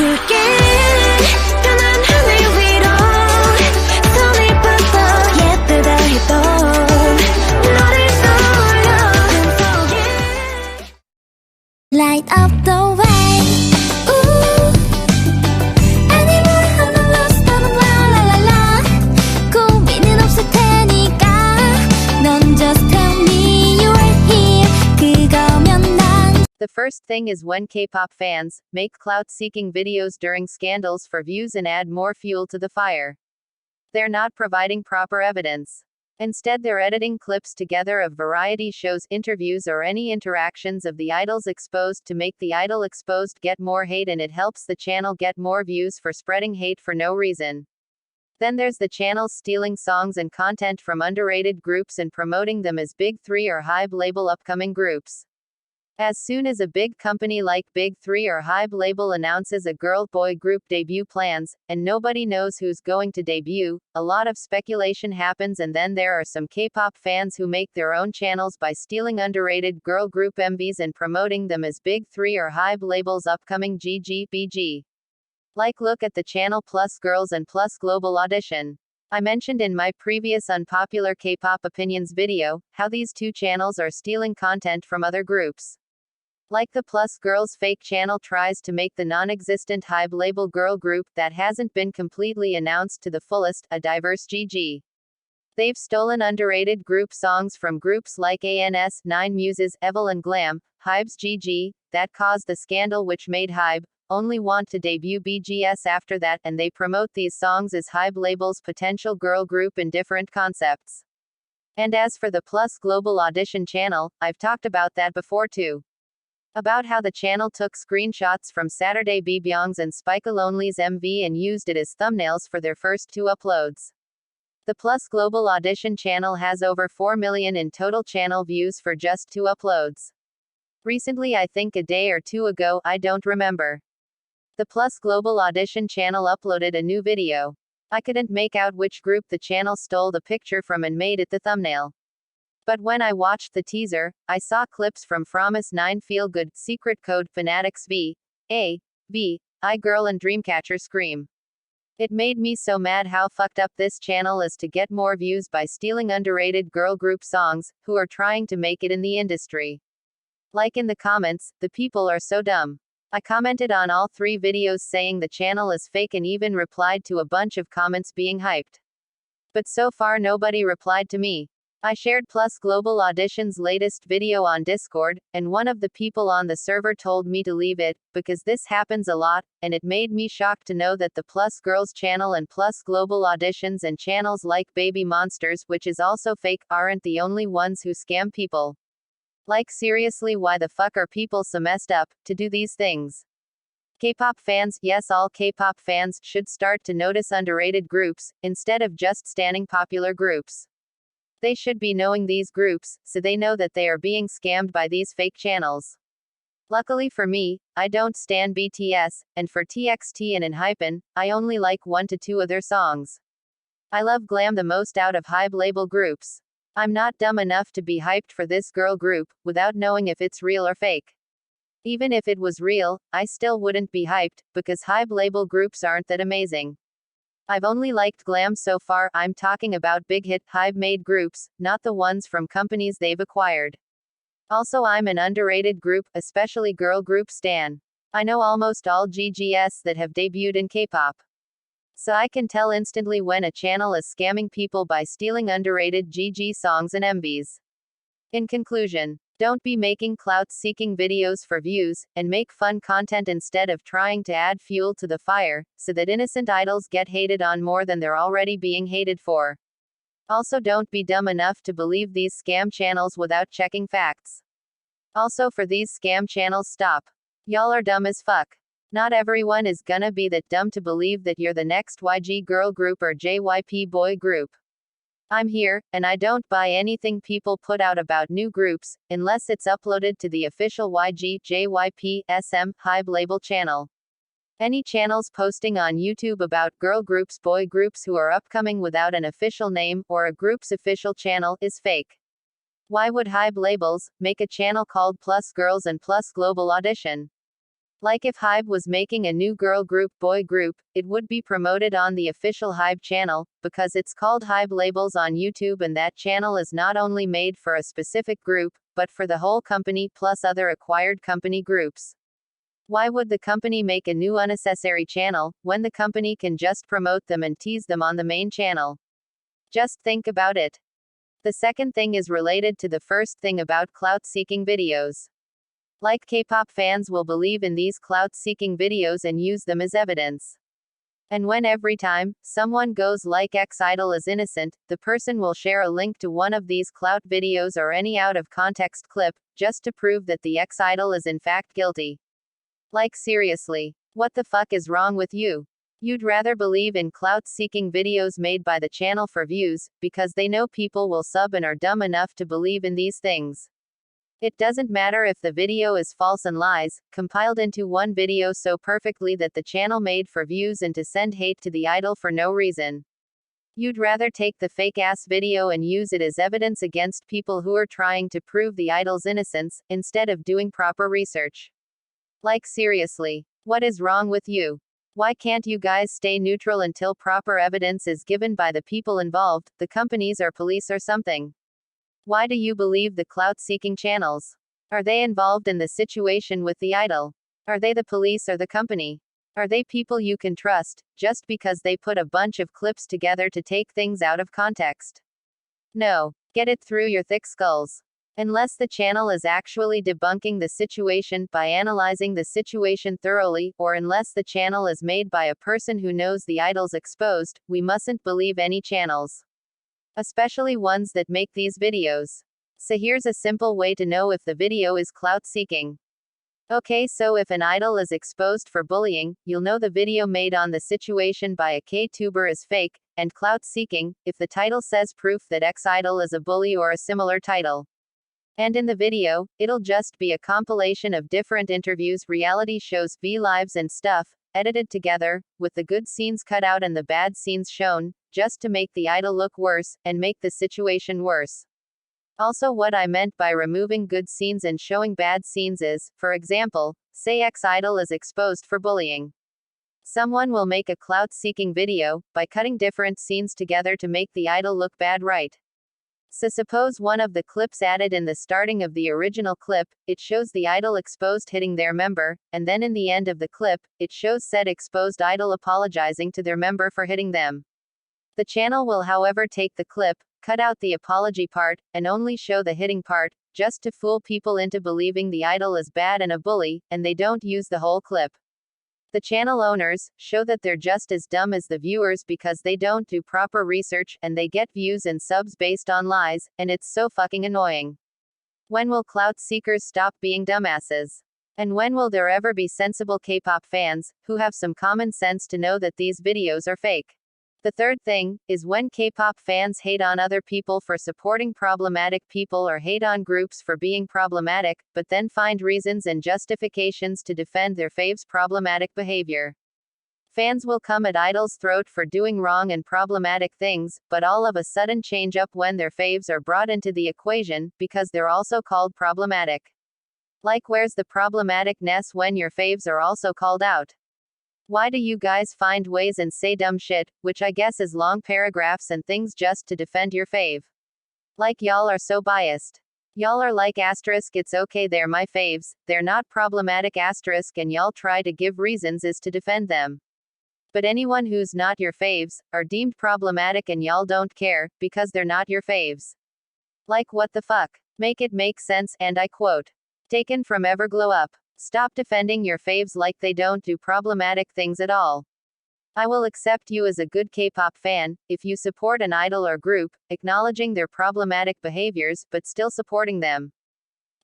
붉게 변한 하늘 위로 손이 뻗어 예쁘다 해도 너를 떠올려 꿈속에 Light up the way Ooh Anymore I'm not lost I'm la la la 고민은 없을 테니까 넌 just tell me you're here 그거면 난 The first thing is when K-pop fans make clout-seeking videos during scandals for views and add more fuel to the fire. They're not providing proper evidence. Instead, they're editing clips together of variety shows, interviews, or any interactions of the idols exposed to make the idol exposed get more hate, and it helps the channel get more views for spreading hate for no reason. Then there's the channels stealing songs and content from underrated groups and promoting them as Big 3 or HYBE label upcoming groups. As soon as a big company like Big 3 or HYBE label announces a girl-boy group debut plans, and nobody knows who's going to debut, a lot of speculation happens, and then there are some K-pop fans who make their own channels by stealing underrated girl group MVs and promoting them as Big 3 or HYBE label's upcoming GGBG. Like look at the channel Plus Girls and Plus Global Audition. I mentioned in my previous unpopular K-pop opinions video, how these two channels are stealing content from other groups. Like the Plus Girls fake channel tries to make the non-existent HYBE label girl group that hasn't been completely announced to the fullest, a diverse GG. They've stolen underrated group songs from groups like ANS, 9 Muses, Evil and Glam, HYBE's GG, that caused the scandal which made HYBE only want to debut BGS after that, and they promote these songs as HYBE label's potential girl group in different concepts. And as for the Plus Global Audition channel, I've talked about that before too. About how the channel took screenshots from Saturday Bbyong's and Spike Lonely's MV and used it as thumbnails for their first 2 uploads. The Plus Global Audition channel has over 4 million in total channel views for just 2 uploads. Recently, I think a day or 2 ago, I don't remember. The Plus Global Audition channel uploaded a new video. I couldn't make out which group the channel stole the picture from and made it the thumbnail. But when I watched the teaser, I saw clips from Promise 9, Feel Good, Secret Code, Fanatics V, A, V, I Girl and Dreamcatcher Scream. It made me so mad how fucked up this channel is to get more views by stealing underrated girl group songs, who are trying to make it in the industry. Like in the comments, the people are so dumb. I commented on all 3 videos saying the channel is fake and even replied to a bunch of comments being hyped. But so far nobody replied to me. I shared Plus Global Audition's latest video on Discord, and one of the people on the server told me to leave it, because this happens a lot, and it made me shocked to know that the Plus Girls channel and Plus Global Auditions and channels like Baby Monsters, which is also fake, aren't the only ones who scam people. Like seriously, why the fuck are people so messed up to do these things? K-pop fans, yes, all K-pop fans, should start to notice underrated groups, instead of just standing popular groups. They should be knowing these groups, so they know that they are being scammed by these fake channels. Luckily for me, I don't stan BTS, and for TXT and ENHYPEN, I only like 1 to 2 of their songs. I love Glam the most out of HYBE label groups. I'm not dumb enough to be hyped for this girl group, without knowing if it's real or fake. Even if it was real, I still wouldn't be hyped, because HYBE label groups aren't that amazing. I've only liked Glam so far. I'm talking about big hit, HYBE-made groups, not the ones from companies they've acquired. Also, I'm an underrated group, especially girl group stan. I know almost all GGS that have debuted in K-pop. So I can tell instantly when a channel is scamming people by stealing underrated GG songs and MVs. In conclusion, don't be making clout-seeking videos for views, and make fun content instead of trying to add fuel to the fire, so that innocent idols get hated on more than they're already being hated for. Also, don't be dumb enough to believe these scam channels without checking facts. Also, for these scam channels, stop. Y'all are dumb as fuck. Not everyone is gonna be that dumb to believe that you're the next YG girl group or JYP boy group. I'm here, and I don't buy anything people put out about new groups, unless it's uploaded to the official YG, JYP, SM, HYBE label channel. Any channels posting on YouTube about girl groups, boy groups who are upcoming without an official name, or a group's official channel, is fake. Why would HYBE labels make a channel called Plus Girls and Plus Global Audition? Like if Hybe was making a new girl group, boy group, it would be promoted on the official Hybe channel, because it's called Hybe Labels on YouTube and that channel is not only made for a specific group, but for the whole company plus other acquired company groups. Why would the company make a new unnecessary channel, when the company can just promote them and tease them on the main channel? Just think about it. The second thing is related to the first thing about clout-seeking videos. Like K-pop fans will believe in these clout-seeking videos and use them as evidence. And when every time someone goes like X idol is innocent, the person will share a link to one of these clout videos or any out-of-context clip, just to prove that the X idol is in fact guilty. Like seriously, what the fuck is wrong with you? You'd rather believe in clout-seeking videos made by the channel for views, because they know people will sub and are dumb enough to believe in these things. It doesn't matter if the video is false and lies, compiled into one video so perfectly that the channel made for views and to send hate to the idol for no reason. You'd rather take the fake-ass video and use it as evidence against people who are trying to prove the idol's innocence, instead of doing proper research. Like seriously, what is wrong with you? Why can't you guys stay neutral until proper evidence is given by the people involved, the companies or police or something? Why do you believe the clout-seeking channels? Are they involved in the situation with the idol? Are they the police or the company? Are they people you can trust, just because they put a bunch of clips together to take things out of context? No. Get it through your thick skulls. Unless the channel is actually debunking the situation by analyzing the situation thoroughly, or unless the channel is made by a person who knows the idol's exposed, we mustn't believe any channels. Especially ones that make these videos. So here's a simple way to know if the video is clout-seeking. Okay, so if an idol is exposed for bullying, you'll know the video made on the situation by a K-tuber is fake, and clout-seeking, if the title says proof that X idol is a bully or a similar title. And in the video, it'll just be a compilation of different interviews, reality shows, V-lives and stuff, edited together, with the good scenes cut out and the bad scenes shown, just to make the idol look worse, and make the situation worse. Also, what I meant by removing good scenes and showing bad scenes is, for example, say X idol is exposed for bullying. Someone will make a clout-seeking video, by cutting different scenes together to make the idol look bad, right? So suppose one of the clips added in the starting of the original clip, it shows the idol exposed hitting their member, and then in the end of the clip, it shows said exposed idol apologizing to their member for hitting them. The channel will however take the clip, cut out the apology part, and only show the hitting part, just to fool people into believing the idol is bad and a bully, and they don't use the whole clip. The channel owners show that they're just as dumb as the viewers because they don't do proper research, and they get views and subs based on lies, and it's so fucking annoying. When will clout seekers stop being dumbasses? And when will there ever be sensible K-pop fans, who have some common sense to know that these videos are fake? The third thing, is when K-pop fans hate on other people for supporting problematic people or hate on groups for being problematic, but then find reasons and justifications to defend their faves' problematic behavior. Fans will come at idols' throat for doing wrong and problematic things, but all of a sudden change up when their faves are brought into the equation, because they're also called problematic. Like, where's the problematicness when your faves are also called out? Why do you guys find ways and say dumb shit, which I guess is long paragraphs and things just to defend your fave? Like, y'all are so biased. Y'all are like asterisk, it's okay, they're my faves, they're not problematic asterisk, and y'all try to give reasons is to defend them. But anyone who's not your faves, are deemed problematic and y'all don't care, because they're not your faves. Like, what the fuck? Make it make sense, and I quote. Taken from Everglow Up. Stop defending your faves like they don't do problematic things at all. I will accept you as a good K-pop fan, if you support an idol or group, acknowledging their problematic behaviors, but still supporting them.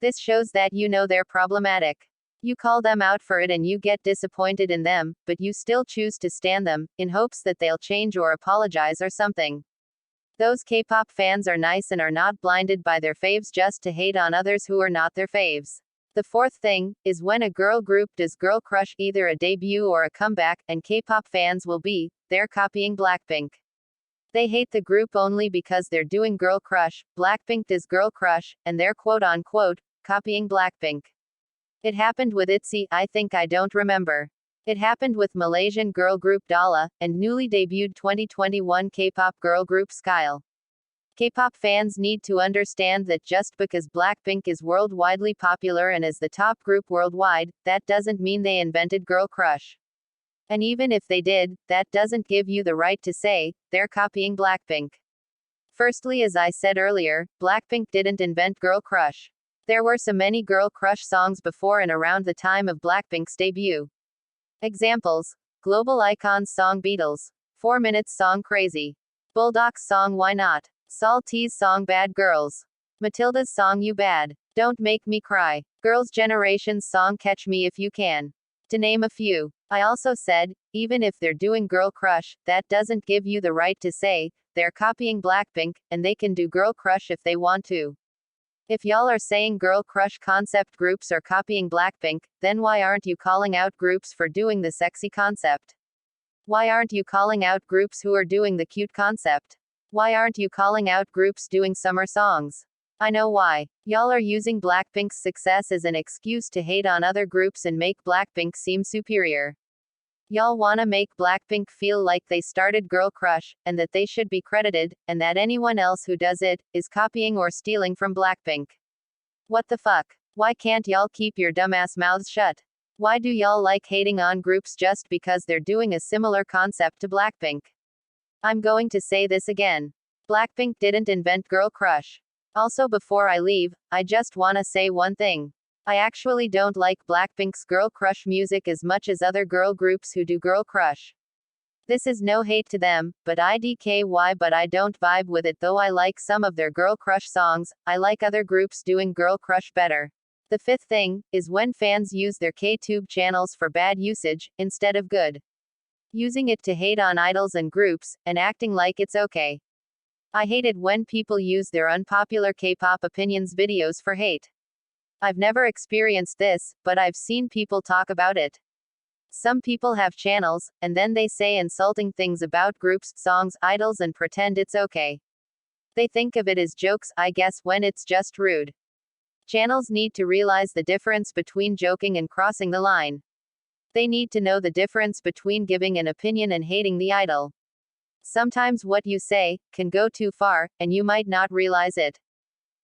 This shows that you know they're problematic. You call them out for it and you get disappointed in them, but you still choose to stand them, in hopes that they'll change or apologize or something. Those K-pop fans are nice and are not blinded by their faves just to hate on others who are not their faves. The fourth thing, is when a girl group does girl crush either a debut or a comeback, and K-pop fans will be, they're copying Blackpink. They hate the group only because they're doing girl crush, Blackpink does girl crush, and they're quote-unquote, copying Blackpink. It happened with ITZY, I Think I Don't Remember. It happened with Malaysian girl group Dalla, and newly debuted 2021 K-pop girl group Skyle. K-pop fans need to understand that just because Blackpink is worldwide popular and is the top group worldwide, that doesn't mean they invented Girl Crush. And even if they did, that doesn't give you the right to say they're copying Blackpink. Firstly, as I said earlier, Blackpink didn't invent Girl Crush. There were so many Girl Crush songs before and around the time of Blackpink's debut. Examples: Global Icon's song Beatles, 4 Minutes song Crazy, Bulldog's song Why Not, Saul T's song Bad Girls, Matilda's song You Bad, Don't Make Me Cry, Girls' Generation's song Catch Me If You Can, to name a few. I also said, even if they're doing Girl Crush, that doesn't give you the right to say they're copying Blackpink, and they can do Girl Crush if they want to. If y'all are saying Girl Crush concept groups are copying Blackpink, then why aren't you calling out groups for doing the sexy concept? Why aren't you calling out groups who are doing the cute concept? Why aren't you calling out groups doing summer songs? I know why. Y'all are using Blackpink's success as an excuse to hate on other groups and make Blackpink seem superior. Y'all wanna make Blackpink feel like they started Girl Crush, and that they should be credited, and that anyone else who does it is copying or stealing from Blackpink. What the fuck? Why can't y'all keep your dumbass mouths shut? Why do y'all like hating on groups just because they're doing a similar concept to Blackpink? I'm going to say this again. Blackpink didn't invent Girl Crush. Also, before I leave, I just wanna say one thing. I actually don't like Blackpink's Girl Crush music as much as other girl groups who do Girl Crush. This is no hate to them, but I don't vibe with it. Though I like some of their Girl Crush songs, I like other groups doing Girl Crush better. The fifth thing is when fans use their K-tube channels for bad usage, instead of good. Using it to hate on idols and groups, and acting like it's okay. I hate it when people use their unpopular K-pop opinions videos for hate. I've never experienced this, but I've seen people talk about it. Some people have channels, and then they say insulting things about groups, songs, idols, and pretend it's okay. They think of it as jokes, I guess, when it's just rude. Channels need to realize the difference between joking and crossing the line. They need to know the difference between giving an opinion and hating the idol. Sometimes what you say can go too far, and you might not realize it.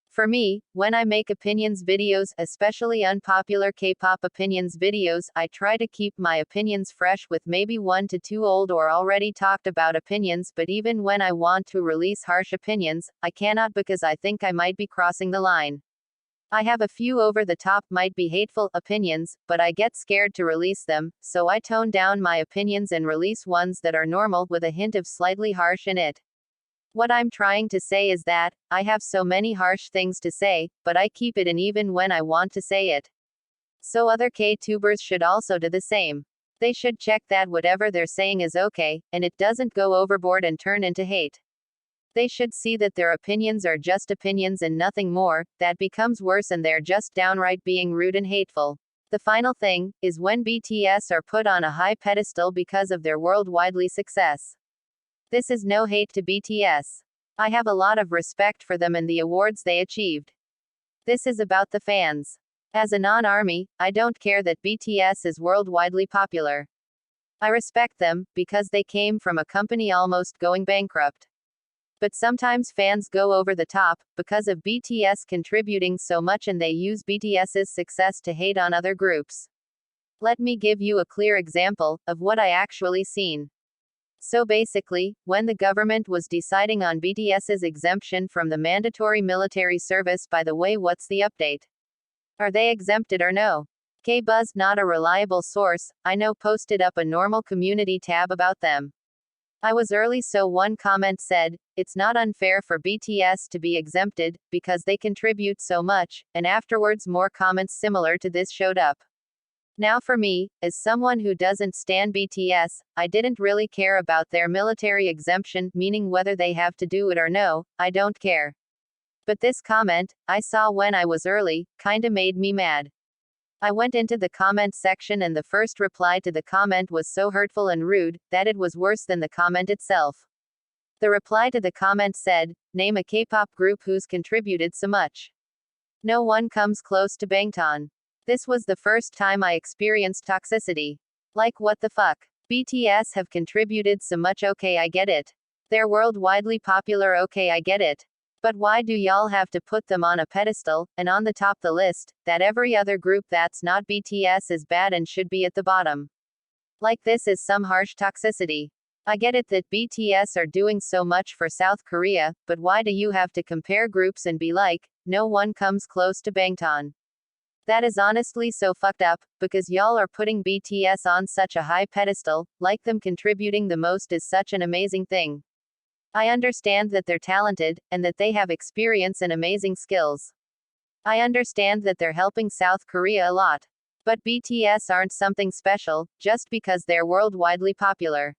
For me, when I make opinions videos, especially unpopular K-pop opinions videos, I try to keep my opinions fresh with maybe 1 to 2 old or already talked about opinions, but even when I want to release harsh opinions, I cannot because I think I might be crossing the line. I have a few over-the-top, might be hateful opinions, but I get scared to release them, so I tone down my opinions and release ones that are normal with a hint of slightly harsh in it. What I'm trying to say is that, I have so many harsh things to say, but I keep it in even when I want to say it. So other K-tubers should also do the same. They should check that whatever they're saying is okay, and it doesn't go overboard and turn into hate. They should see that their opinions are just opinions and nothing more. That becomes worse and they're just downright being rude and hateful. The final thing is when BTS are put on a high pedestal because of their worldwide success. This is no hate to BTS. I have a lot of respect for them and the awards they achieved. This is about the fans. As a non-ARMY, I don't care that BTS is worldwide popular. I respect them, because they came from a company almost going bankrupt. But sometimes fans go over the top, because of BTS contributing so much and they use BTS's success to hate on other groups. Let me give you a clear example of what I actually seen. So basically, when the government was deciding on BTS's exemption from the mandatory military service, by the way, what's the update? Are they exempted or no? K-Buzz, not a reliable source, I know, posted up a normal community tab about them. I was early, so one comment said, it's not unfair for BTS to be exempted, because they contribute so much, and afterwards more comments similar to this showed up. Now for me, as someone who doesn't stan BTS, I didn't really care about their military exemption, meaning whether they have to do it or no, I don't care. But this comment, I saw when I was early, kinda made me mad. I went into the comment section and the first reply to the comment was so hurtful and rude, that it was worse than the comment itself. The reply to the comment said, name a K-pop group who's contributed so much. No one comes close to Bangtan. This was the first time I experienced toxicity. Like, what the fuck? BTS have contributed so much, okay, I get it. They're worldwidely popular, okay, I get it. But why do y'all have to put them on a pedestal, and on the top the list, that every other group that's not BTS is bad and should be at the bottom? Like, this is some harsh toxicity. I get it that BTS are doing so much for South Korea, but why do you have to compare groups and be like, no one comes close to Bangtan? That is honestly so fucked up, because y'all are putting BTS on such a high pedestal, like them contributing the most is such an amazing thing. I understand that they're talented, and that they have experience and amazing skills. I understand that they're helping South Korea a lot. But BTS aren't something special, just because they're worldwidely popular.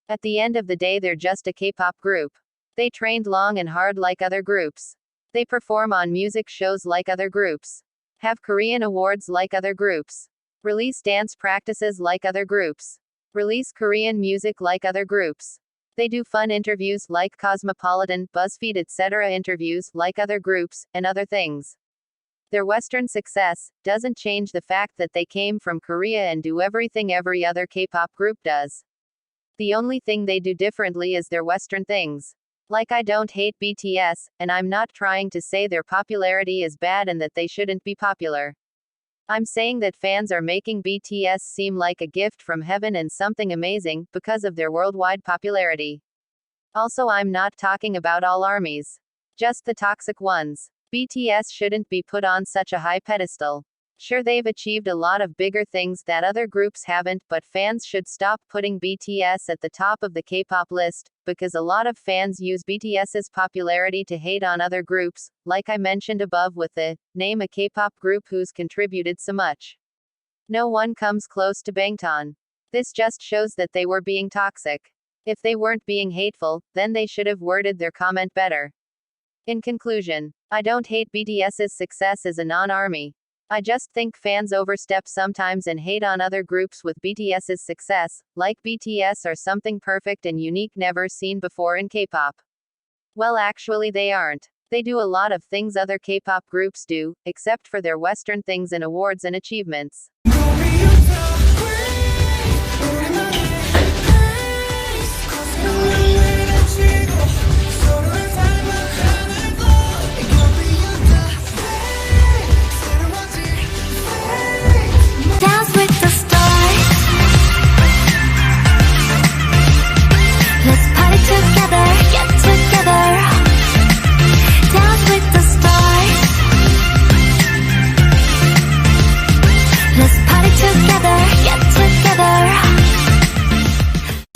At the end of the day, they're just a K-pop group. They trained long and hard like other groups. They perform on music shows like other groups. Have Korean awards like other groups. Release dance practices like other groups. Release Korean music like other groups. They do fun interviews like Cosmopolitan, BuzzFeed, etc. interviews like other groups, and other things. Their Western success doesn't change the fact that they came from Korea and do everything every other K-pop group does. The only thing they do differently is their Western things. Like, I don't hate BTS, and I'm not trying to say their popularity is bad and that they shouldn't be popular. I'm saying that fans are making BTS seem like a gift from heaven and something amazing, because of their worldwide popularity. Also, I'm not talking about all armies. Just the toxic ones. BTS shouldn't be put on such a high pedestal. Sure, they've achieved a lot of bigger things that other groups haven't, but fans should stop putting BTS at the top of the K-pop list, because a lot of fans use BTS's popularity to hate on other groups, like I mentioned above with the name a K-pop group who's contributed so much. No one comes close to Bangtan. This just shows that they were being toxic. If they weren't being hateful, then they should have worded their comment better. In conclusion, I don't hate BTS's success as a non-army. I just think fans overstep sometimes and hate on other groups with BTS's success, like BTS are something perfect and unique never seen before in K-pop. Well, actually they aren't. They do a lot of things other K-pop groups do, except for their Western things and awards and achievements.